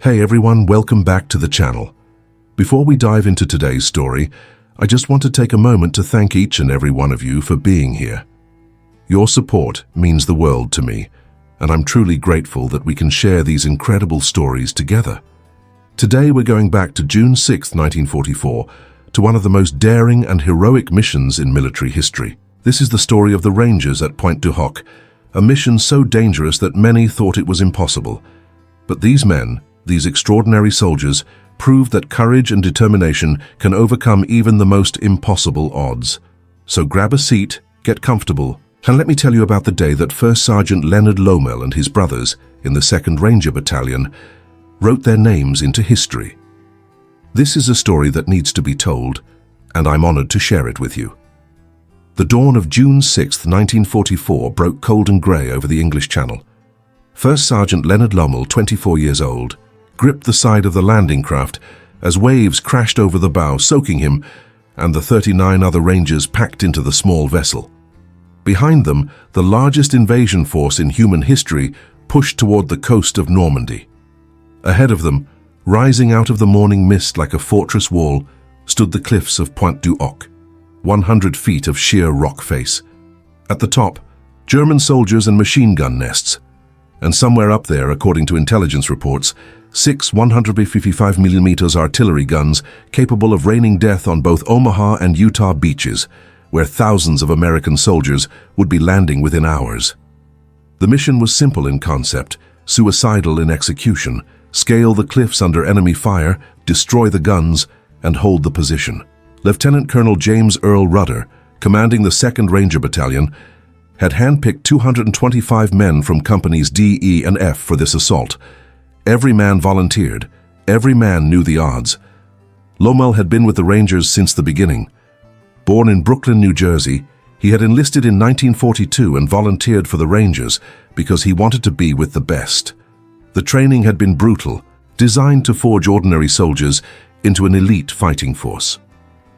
Hey everyone, welcome back to the channel. Before we dive into today's story, I just want to take a moment to thank each and every one of you for being here. Your support means the world to me, and I'm truly grateful that we can share these incredible stories together. Today we're going back to June 6, 1944, to one of the most daring and heroic missions in military history. This is the story of the Rangers at Pointe du Hoc, a mission so dangerous that many thought it was impossible. But these men, these extraordinary soldiers, proved that courage and determination can overcome even the most impossible odds. So grab a seat, get comfortable, and let me tell you about the day that First Sergeant Leonard Lomell and his brothers in the 2nd Ranger Battalion wrote their names into history. This is a story that needs to be told, and I'm honored to share it with you. The dawn of June 6, 1944 broke cold and grey over the English Channel. First Sergeant Leonard Lomell, 24 years old, gripped the side of the landing craft as waves crashed over the bow, soaking him and the 39 other Rangers packed into the small vessel. Behind them, the largest invasion force in human history pushed toward the coast of Normandy. Ahead of them, rising out of the morning mist like a fortress wall, stood the cliffs of Pointe du Hoc, 100 feet of sheer rock face. At the top, German soldiers and machine gun nests, and somewhere up there, according to intelligence reports, 6 155mm artillery guns capable of raining death on both Omaha and Utah beaches, where thousands of American soldiers would be landing within hours. The mission was simple in concept, suicidal in execution: scale the cliffs under enemy fire, destroy the guns, and hold the position. Lieutenant Colonel James Earl Rudder, commanding the 2nd Ranger Battalion, had handpicked 225 men from companies D, E, and F for this assault. Every man volunteered. Every man knew the odds. Lomell had been with the Rangers since the beginning. Born in Brooklyn, New Jersey, he had enlisted in 1942 and volunteered for the Rangers because he wanted to be with the best. The training had been brutal, designed to forge ordinary soldiers into an elite fighting force.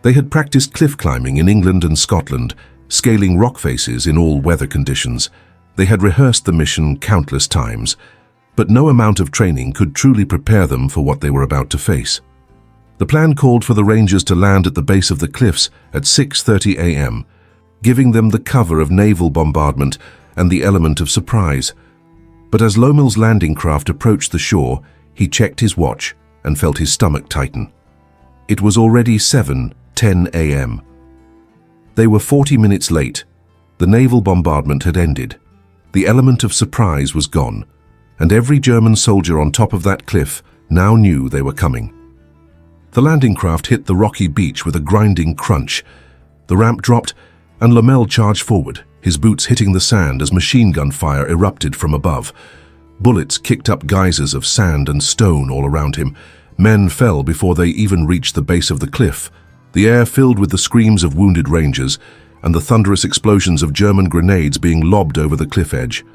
They had practiced cliff climbing in England and Scotland, scaling rock faces in all weather conditions. They had rehearsed the mission countless times, but no amount of training could truly prepare them for what they were about to face. The plan called for the Rangers to land at the base of the cliffs at 6:30 a.m., giving them the cover of naval bombardment and the element of surprise. But as Lomell's landing craft approached the shore, he checked his watch and felt his stomach tighten. It was already 7:10 a.m. They were 40 minutes late. The naval bombardment had ended. The element of surprise was gone, and every German soldier on top of that cliff now knew they were coming. The landing craft hit the rocky beach with a grinding crunch. The ramp dropped, and Lomell charged forward, his boots hitting the sand as machine gun fire erupted from above. Bullets kicked up geysers of sand and stone all around him. Men fell before they even reached the base of the cliff. The air filled with the screams of wounded Rangers and the thunderous explosions of German grenades being lobbed over the cliff edge.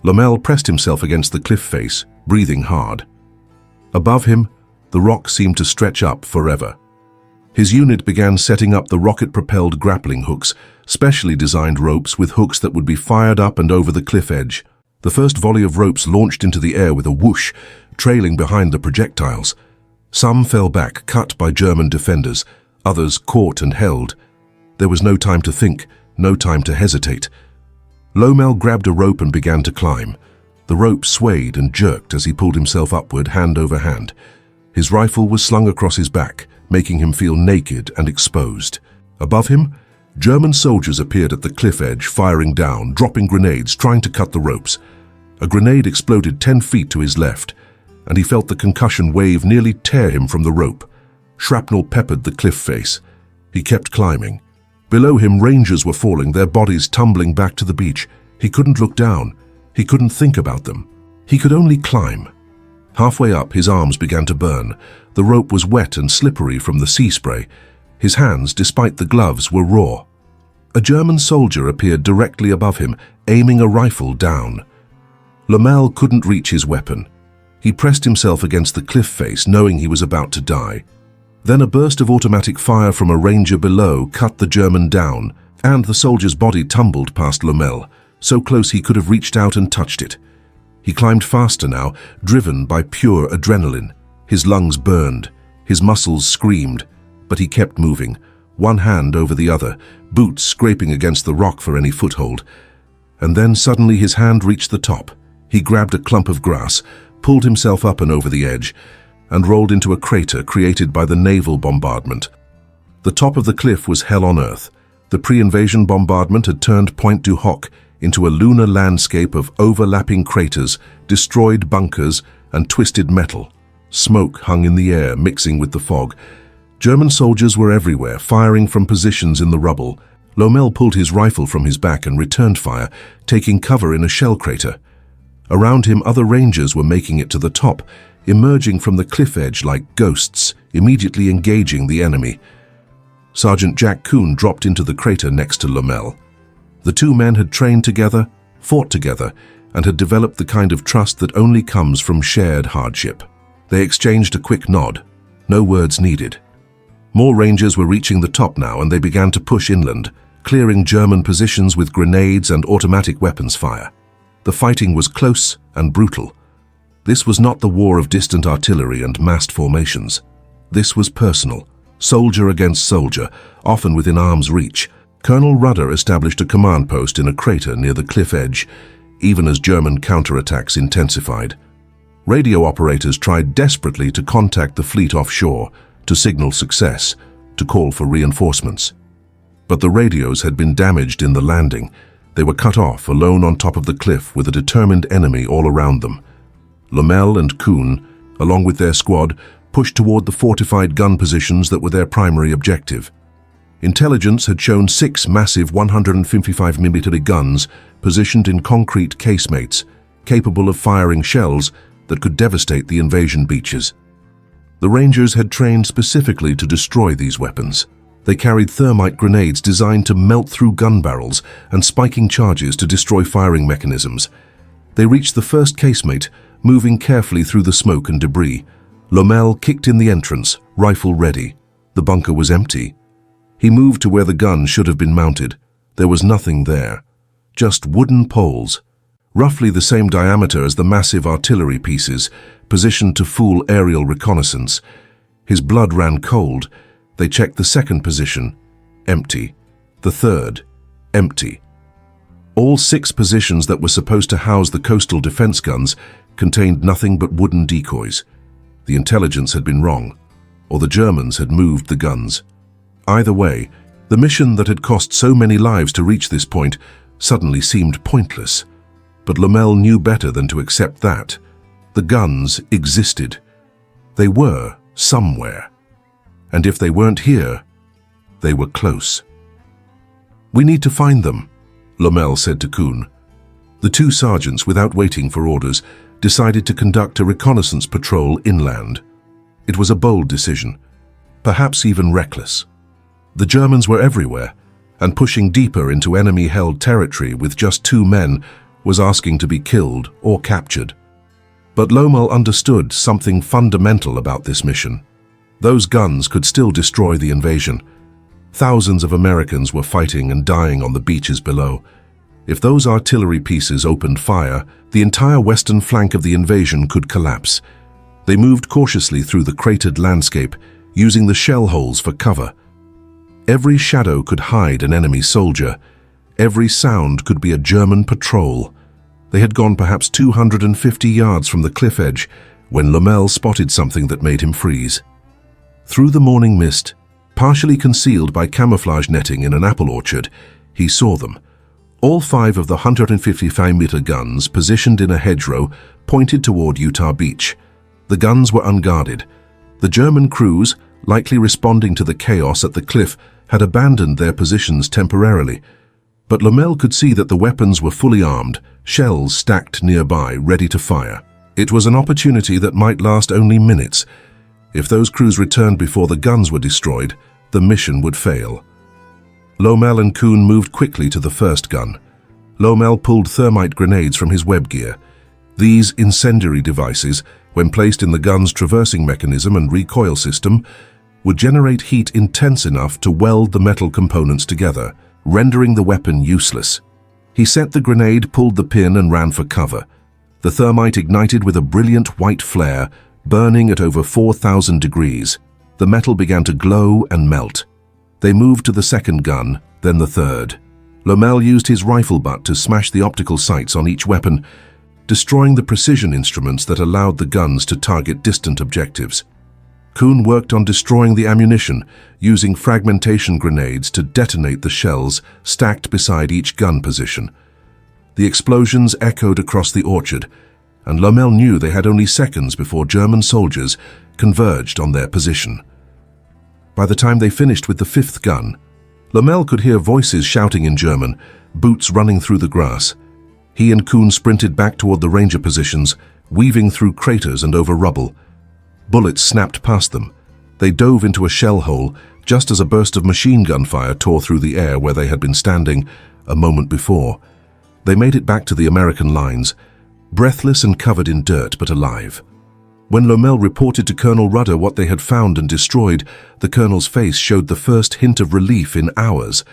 Lomell pressed himself against the cliff face, breathing hard. Above him, the rock seemed to stretch up forever. His unit began setting up the rocket-propelled grappling hooks, specially designed ropes with hooks that would be fired up and over the cliff edge. The first volley of ropes launched into the air with a whoosh, trailing behind the projectiles. Some fell back, cut by German defenders, others caught and held. There was no time to think, no time to hesitate. Lomell grabbed a rope and began to climb. The rope swayed and jerked as he pulled himself upward, hand over hand. His rifle was slung across his back, making him feel naked and exposed. Above him, German soldiers appeared at the cliff edge, firing down, dropping grenades, trying to cut the ropes. A grenade exploded 10 feet to his left, and he felt the concussion wave nearly tear him from the rope. Shrapnel peppered the cliff face. He kept climbing. Below him, Rangers were falling, their bodies tumbling back to the beach. He couldn't look down. He couldn't think about them. He could only climb. Halfway up, his arms began to burn. The rope was wet and slippery from the sea spray. His hands, despite the gloves, were raw. A German soldier appeared directly above him, aiming a rifle down. Lomell couldn't reach his weapon. He pressed himself against the cliff face, knowing he was about to die. Then a burst of automatic fire from a Ranger below cut the German down, and the soldier's body tumbled past Lomell, so close he could have reached out and touched it. He climbed faster now, driven by pure adrenaline. His lungs burned, his muscles screamed, but he kept moving, one hand over the other, boots scraping against the rock for any foothold. And then suddenly his hand reached the top. He grabbed a clump of grass, pulled himself up and over the edge, and rolled into a crater created by the naval bombardment. The top of the cliff was hell on earth. The pre-invasion bombardment had turned Pointe du Hoc into a lunar landscape of overlapping craters, destroyed bunkers, and twisted metal. Smoke hung in the air, mixing with the fog. German soldiers were everywhere, firing from positions in the rubble. Lomell pulled his rifle from his back and returned fire, taking cover in a shell crater. Around him, other Rangers were making it to the top, emerging from the cliff edge like ghosts, immediately engaging the enemy. Sergeant Jack Kuhn dropped into the crater next to Lomell. The two men had trained together, fought together, and had developed the kind of trust that only comes from shared hardship. They exchanged a quick nod, no words needed. More Rangers were reaching the top now, and they began to push inland, clearing German positions with grenades and automatic weapons fire. The fighting was close and brutal. This was not the war of distant artillery and massed formations. This was personal, soldier against soldier, often within arm's reach. Colonel Rudder established a command post in a crater near the cliff edge, even as German counterattacks intensified. Radio operators tried desperately to contact the fleet offshore, to signal success, to call for reinforcements. But the radios had been damaged in the landing. They were cut off, alone on top of the cliff with a determined enemy all around them. Lomell and Kuhn, along with their squad, pushed toward the fortified gun positions that were their primary objective. Intelligence had shown 6 massive 155mm guns positioned in concrete casemates, capable of firing shells that could devastate the invasion beaches. The Rangers had trained specifically to destroy these weapons. They carried thermite grenades designed to melt through gun barrels and spiking charges to destroy firing mechanisms. They reached the first casemate, moving carefully through the smoke and debris. Lomell kicked in the entrance, rifle ready. The bunker was empty. He moved to where the gun should have been mounted. There was nothing there, just wooden poles, roughly the same diameter as the massive artillery pieces, positioned to fool aerial reconnaissance. His blood ran cold. They checked the second position, empty. The third, empty. All 6 positions that were supposed to house the coastal defense guns contained nothing but wooden decoys. The intelligence had been wrong, or the Germans had moved the guns. Either way, the mission that had cost so many lives to reach this point suddenly seemed pointless. But Lomell knew better than to accept that. The guns existed. They were somewhere. And if they weren't here, they were close. "We need to find them," Lomell said to Kuhn. The 2 sergeants, without waiting for orders, decided to conduct a reconnaissance patrol inland. It was a bold decision, perhaps even reckless. The Germans were everywhere, and pushing deeper into enemy-held territory with just 2 men was asking to be killed or captured. But Lomell understood something fundamental about this mission. Those guns could still destroy the invasion. Thousands of Americans were fighting and dying on the beaches below. If those artillery pieces opened fire, the entire western flank of the invasion could collapse. They moved cautiously through the cratered landscape, using the shell holes for cover. Every shadow could hide an enemy soldier. Every sound could be a German patrol. They had gone perhaps 250 yards from the cliff edge when Lomell spotted something that made him freeze. Through the morning mist, partially concealed by camouflage netting in an apple orchard, he saw them. All 5 of the 155mm guns positioned in a hedgerow pointed toward Utah Beach. The guns were unguarded. The German crews, likely responding to the chaos at the cliff, had abandoned their positions temporarily. But Lomell could see that the weapons were fully armed, shells stacked nearby, ready to fire. It was an opportunity that might last only minutes. If those crews returned before the guns were destroyed, the mission would fail. Lomell and Kuhn moved quickly to the first gun. Lomell pulled thermite grenades from his web gear. These incendiary devices, when placed in the gun's traversing mechanism and recoil system, would generate heat intense enough to weld the metal components together, rendering the weapon useless. He set the grenade, pulled the pin, and ran for cover. The thermite ignited with a brilliant white flare, burning at over 4,000 degrees. The metal began to glow and melt. They moved to the second gun, then the third. Lomell used his rifle butt to smash the optical sights on each weapon, destroying the precision instruments that allowed the guns to target distant objectives. Kuhn worked on destroying the ammunition, using fragmentation grenades to detonate the shells stacked beside each gun position. The explosions echoed across the orchard, and Lomell knew they had only seconds before German soldiers converged on their position. By the time they finished with the fifth gun, Lomell could hear voices shouting in German, boots running through the grass. He and Kuhn sprinted back toward the Ranger positions, weaving through craters and over rubble. Bullets snapped past them. They dove into a shell hole just as a burst of machine gun fire tore through the air where they had been standing a moment before. They made it back to the American lines, breathless and covered in dirt but alive. When Lomell reported to Colonel Rudder what they had found and destroyed, the colonel's face showed the first hint of relief in hours.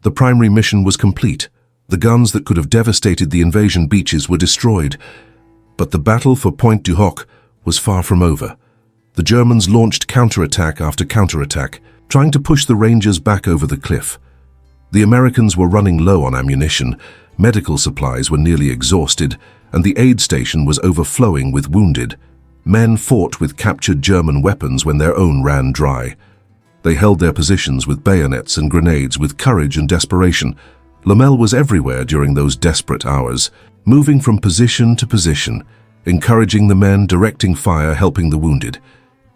The primary mission was complete. The guns that could have devastated the invasion beaches were destroyed. But the battle for Pointe du Hoc was far from over. The Germans launched counterattack after counterattack, trying to push the Rangers back over the cliff. The Americans were running low on ammunition, medical supplies were nearly exhausted, and the aid station was overflowing with wounded. Men fought with captured German weapons when their own ran dry. They held their positions with bayonets and grenades with courage and desperation. Lomell was everywhere during those desperate hours, moving from position to position, encouraging the men, directing fire, helping the wounded.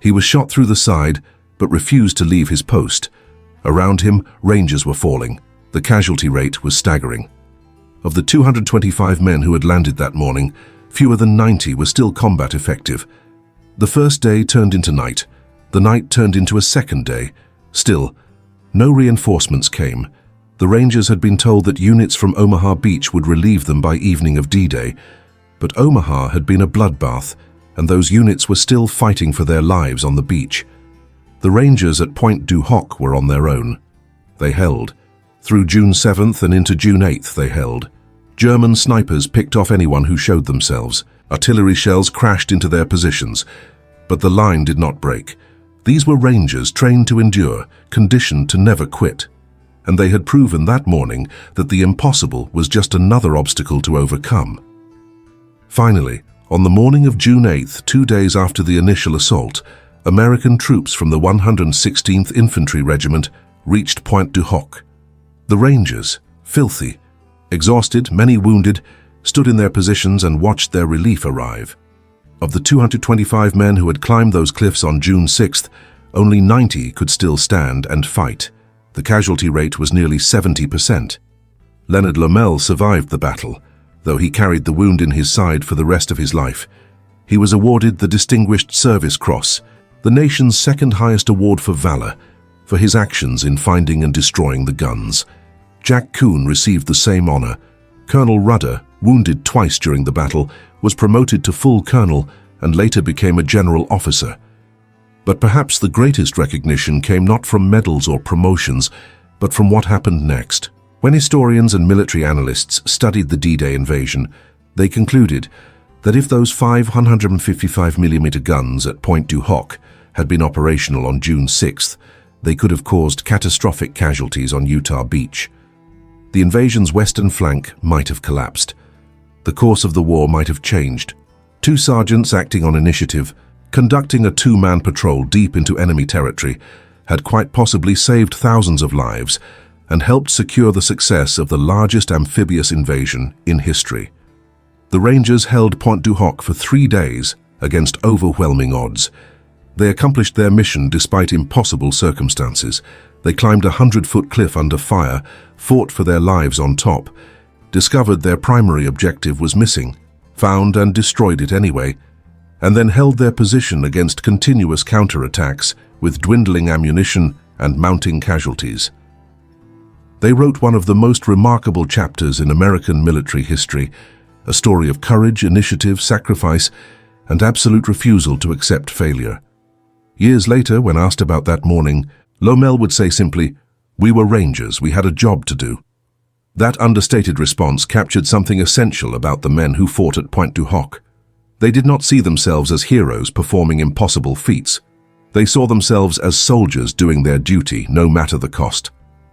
He was shot through the side, but refused to leave his post. Around him, Rangers were falling. The casualty rate was staggering. Of the 225 men who had landed that morning, fewer than 90 were still combat effective. The first day turned into night. The night turned into a second day. Still, no reinforcements came. The Rangers had been told that units from Omaha Beach would relieve them by evening of D-Day. But Omaha had been a bloodbath, and those units were still fighting for their lives on the beach. The Rangers at Pointe du Hoc were on their own. They held. Through June 7th and into June 8th they held. German snipers picked off anyone who showed themselves. Artillery shells crashed into their positions. But the line did not break. These were Rangers trained to endure, conditioned to never quit. And they had proven that morning that the impossible was just another obstacle to overcome. Finally, on the morning of June 8th, 2 days after the initial assault, American troops from the 116th Infantry Regiment reached Pointe du Hoc. The Rangers, filthy, exhausted, many wounded, stood in their positions and watched their relief arrive. Of the 225 men who had climbed those cliffs on June 6th, only 90 could still stand and fight. The casualty rate was nearly 70%. Leonard Lomell survived the battle, though he carried the wound in his side for the rest of his life. He was awarded the Distinguished Service Cross, the nation's second highest award for valor, for his actions in finding and destroying the guns. Jack Kuhn received the same honor. Colonel Rudder, wounded twice during the battle, was promoted to full colonel and later became a general officer. But perhaps the greatest recognition came not from medals or promotions, but from what happened next. When historians and military analysts studied the D-Day invasion, they concluded that if those 5 155mm guns at Pointe du Hoc had been operational on June 6th, they could have caused catastrophic casualties on Utah Beach. The invasion's western flank might have collapsed. The course of the war might have changed. 2 sergeants acting on initiative, conducting a 2-man patrol deep into enemy territory, had quite possibly saved thousands of lives and helped secure the success of the largest amphibious invasion in history. The Rangers held Pointe du Hoc for 3 days against overwhelming odds. They accomplished their mission despite impossible circumstances. They climbed a 100-foot cliff under fire, fought for their lives on top, discovered their primary objective was missing, found and destroyed it anyway, and then held their position against continuous counterattacks with dwindling ammunition and mounting casualties. They wrote one of the most remarkable chapters in American military history, a story of courage, initiative, sacrifice, and absolute refusal to accept failure. Years later, when asked about that morning, Lomell would say simply, "We were Rangers, we had a job to do." That understated response captured something essential about the men who fought at Pointe du Hoc. They did not see themselves as heroes performing impossible feats. They saw themselves as soldiers doing their duty, no matter the cost.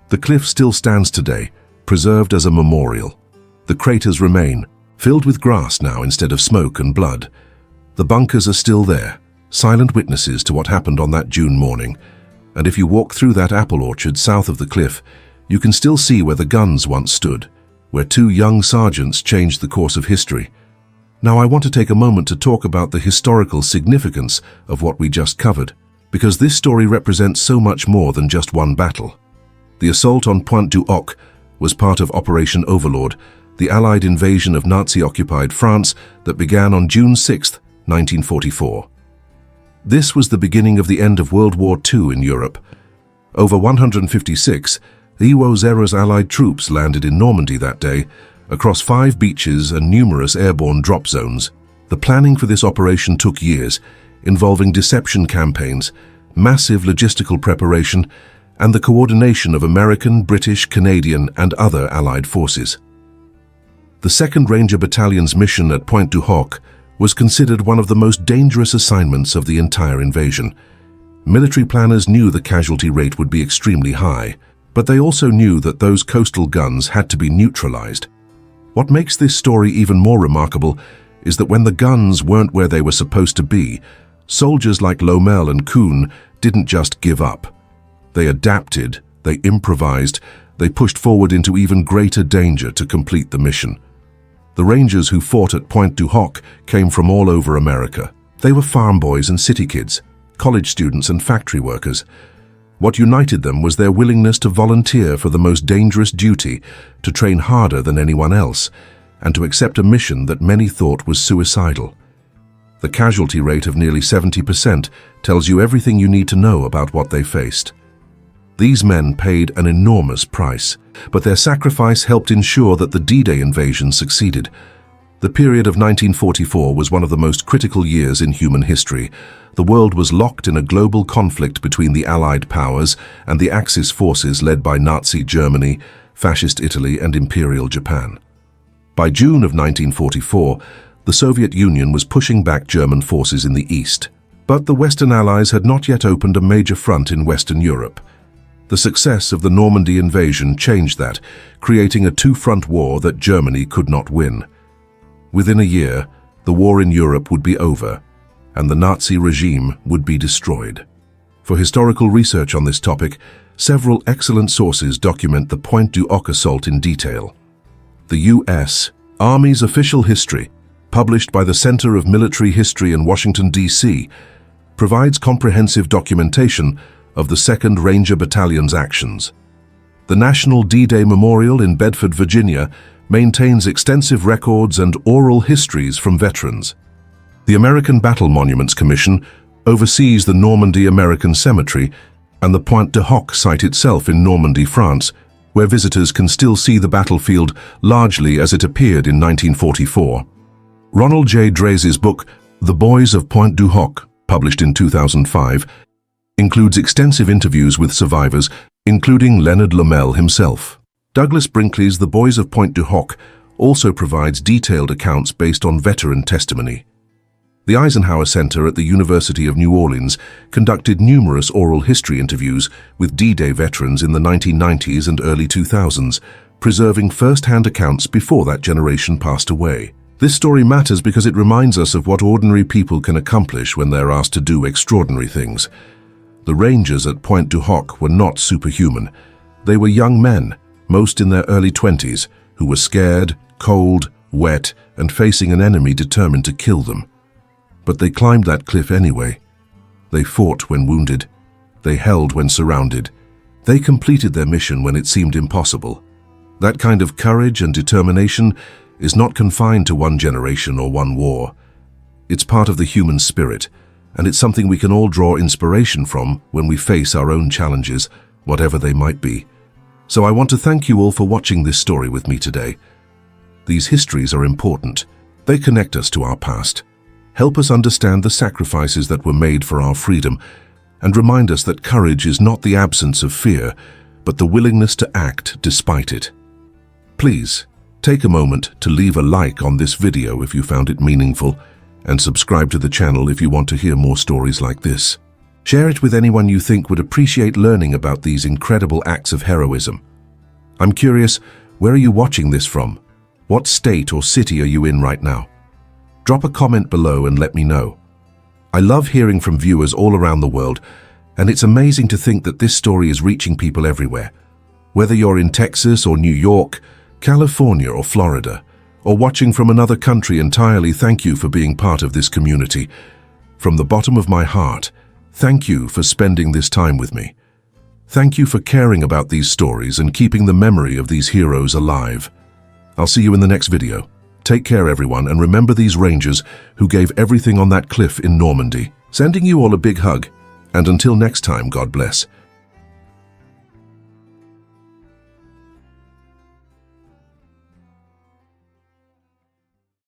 The cliff still stands today, preserved as a memorial. The craters remain, filled with grass now instead of smoke and blood. The bunkers are still there, silent witnesses to what happened on that June morning. And if you walk through that apple orchard south of the cliff, you can still see where the guns once stood, where two young sergeants changed the course of history. Now I want to take a moment to talk about the historical significance of what we just covered, because this story represents so much more than just one battle. The assault on Pointe du Hoc was part of Operation Overlord, the Allied invasion of Nazi-occupied France that began on June 6, 1944. This was the beginning of the end of World War II in Europe. Over 156 EWO-Zera's Allied troops landed in Normandy that day, across 5 beaches and numerous airborne drop zones. The planning for this operation took years, involving deception campaigns, massive logistical preparation, and the coordination of American, British, Canadian, and other Allied forces. The 2nd Ranger Battalion's mission at Pointe du Hoc was considered one of the most dangerous assignments of the entire invasion. Military planners knew the casualty rate would be extremely high, but they also knew that those coastal guns had to be neutralized. What makes this story even more remarkable is that when the guns weren't where they were supposed to be, soldiers like Lomell and Kuhn didn't just give up. They adapted, they improvised, they pushed forward into even greater danger to complete the mission. The Rangers who fought at Pointe du Hoc came from all over America. They were farm boys and city kids, college students and factory workers. What united them was their willingness to volunteer for the most dangerous duty, to train harder than anyone else, and to accept a mission that many thought was suicidal. The casualty rate of nearly 70% tells you everything you need to know about what they faced. These men paid an enormous price, but their sacrifice helped ensure that the D-Day invasion succeeded. The period of 1944 was one of the most critical years in human history. The world was locked in a global conflict between the Allied powers and the Axis forces led by Nazi Germany, Fascist Italy, and Imperial Japan. By June of 1944, the Soviet Union was pushing back German forces in the east, but the Western Allies had not yet opened a major front in Western Europe. The success of the Normandy invasion changed that, creating a two-front war that Germany could not win. Within a year, the war in Europe would be over, and the Nazi regime would be destroyed. For historical research on this topic, several excellent sources document the Pointe du Hoc assault in detail. The U.S. Army's official history, published by the Center of Military History in Washington, D.C., provides comprehensive documentation of the 2nd Ranger Battalion's actions. The National D-Day Memorial in Bedford, Virginia, maintains extensive records and oral histories from veterans. The American Battle Monuments Commission oversees the Normandy American Cemetery and the Pointe du Hoc site itself in Normandy, France, where visitors can still see the battlefield largely as it appeared in 1944. Ronald J. Draze's book, The Boys of Pointe du Hoc, published in 2005, includes extensive interviews with survivors, including Leonard Lomell himself. Douglas Brinkley's The Boys of Pointe du Hoc also provides detailed accounts based on veteran testimony. The Eisenhower Center at the University of New Orleans conducted numerous oral history interviews with D-Day veterans in the 1990s and early 2000s, preserving first-hand accounts before that generation passed away. This story matters because it reminds us of what ordinary people can accomplish when they're asked to do extraordinary things. The Rangers at Pointe du Hoc were not superhuman. They were young men, most in their early 20s, who were scared, cold, wet, and facing an enemy determined to kill them. But they climbed that cliff anyway. They fought when wounded. They held when surrounded. They completed their mission when it seemed impossible. That kind of courage and determination is not confined to one generation or one war. It's part of the human spirit, and it's something we can all draw inspiration from when we face our own challenges, whatever they might be. So I want to thank you all for watching this story with me today. These histories are important. They connect us to our past, help us understand the sacrifices that were made for our freedom, and remind us that courage is not the absence of fear, but the willingness to act despite it. Please, take a moment to leave a like on this video if you found it meaningful, and subscribe to the channel if you want to hear more stories like this. Share it with anyone you think would appreciate learning about these incredible acts of heroism. I'm curious, where are you watching this from? What state or city are you in right now? Drop a comment below and let me know. I love hearing from viewers all around the world, and it's amazing to think that this story is reaching people everywhere. Whether you're in Texas or New York, California or Florida, or watching from another country entirely, thank you for being part of this community. From the bottom of my heart, thank you for spending this time with me. Thank you for caring about these stories and keeping the memory of these heroes alive. I'll see you in the next video. Take care, everyone, and remember these Rangers who gave everything on that cliff in Normandy. Sending you all a big hug, and until next time, God bless.